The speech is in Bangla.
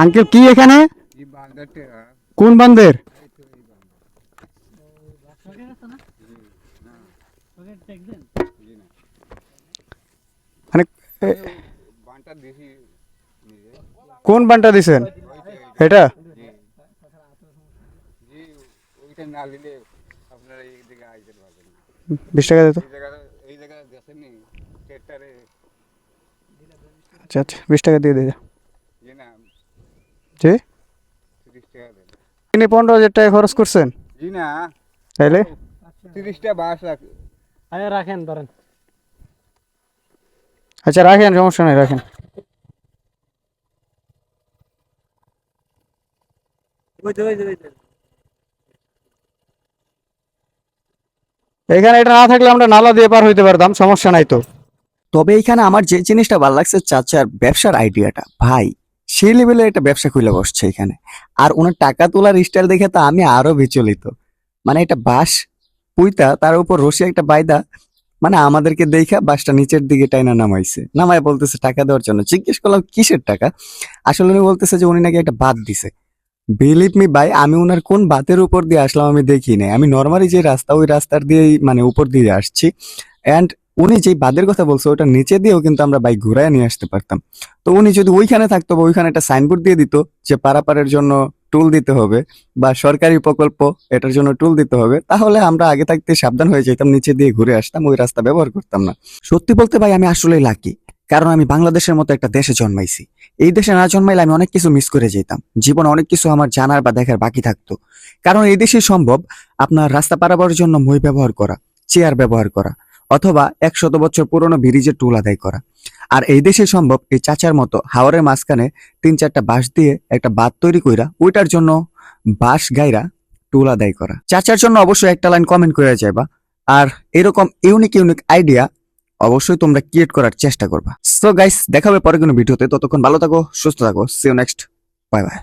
আঙ্কেল কি এখানে? এই বান্দারটা কোন বান্দের? এই তো এই বান্দার জি না মানে বানটা দেখি নিজে কোন বানটা দিছেন? এটা জি জি ওইটা না নিলে আপনারা এই দিকে আইতে পারবেন না 20 টাকা দিত। এই জায়গা দেখেননি ট্রেক্টরে আচ্ছা আচ্ছা 20 টাকা দিয়ে দিয়ে জি না জি 30 টাকা দেন তিনি 15,000 টাকা খরচ করছেন জি না তাইলে 30টা বাস রাখ আরে রাখেন ধরেন। আচ্ছা রাখেন, সমস্যা নাই, রাখেন। এখানে এটা না থাকলে আমরা নালা দিয়ে পার হইতে পারতাম, সমস্যা নাই তো। তবে এইখানে আমার যে জিনিসটা ভালো লাগছে চাচার ব্যবসার আইডিয়াটা, ভাই সেই লেভেলের একটা ব্যবসা খুলে বসছে এখানে। আর ওনার টাকা তোলার স্টাইল দেখে তো আমি আরো বিচলিত। মানে একটা বাঁশ পুইতা তার উপর রশি একটা বাইদা, মানে আমাদেরকে দেখা বাসটা নিচের দিকে টাইনা নামাইছে, নামায় বলতেছে টাকা দেওয়ার জন্য। জিজ্ঞেস করলাম কিসের টাকা, আসলে উনি বলতেছে যে উনি নাকি একটা বাদ দিছে। বিলিভ মি ভাই, আমি ওনার কোন বাতের উপর দিয়ে আসলাম আমি দেখি নাই, আমি নর্মালি যে রাস্তা ওই রাস্তার দিয়েই মানে উপর দিয়ে আসছি। অ্যান্ড উনি যেই বাদের কথা বলছে ওটা নিচে দিয়েও কিন্তু আমরা বাইক ঘুরায় নিয়ে আসতে পারতাম। তো উনি যদি ওইখানে থাকতো বা ওইখানে একটা সাইনবোর্ড দিয়ে দিত যে পারাপারের জন্য টুল দিতে হবে বা সরকারি প্রকল্প এটার জন্য টুল দিতে হবে, তাহলে আমরা আগে থাকতে সাবধান হয়ে যেতাম, নিচে দিয়ে ঘুরে আসতাম, ওই রাস্তা ব্যবহার করতাম না। সত্যি বলতে ভাই আমি আসলেই লাকি, কারণ আমি বাংলাদেশের মতো একটা দেশে জন্মাইছি। এই দেশে না জন্মাইলে আমি অনেক কিছু মিস করে যেতাম, জীবনে অনেক কিছু আমার জানার বা দেখার বাকি থাকতো। কারণ এই দেশে সম্ভব আপনার রাস্তা পারাপারের জন্য মই ব্যবহার করা, চেয়ার ব্যবহার করা, অথবা 100 বছর পুরনো ব্রিজের টুল আদায় করা। আর এই দেশে সম্ভব এই চাচার মতো হাওরের মাঝখানে 3-4টা বাঁশ দিয়ে একটা বাঁধ তৈরি কইরা ওইটার জন্য বাঁশ গাইরা টুল আদায় করা। চাচার জন্য অবশ্যই একটা লাইন কমেন্ট করে যাইবা। আর এরকম ইউনিক ইউনিক আইডিয়া অবশ্যই তোমরা ক্রিয়েট করার চেষ্টা করবা। সো গাইস, দেখা হবে পরে কোনো ভিডিওতে, ততক্ষণ ভালো থাকো, সুস্থ থাকো, see you next, bye by.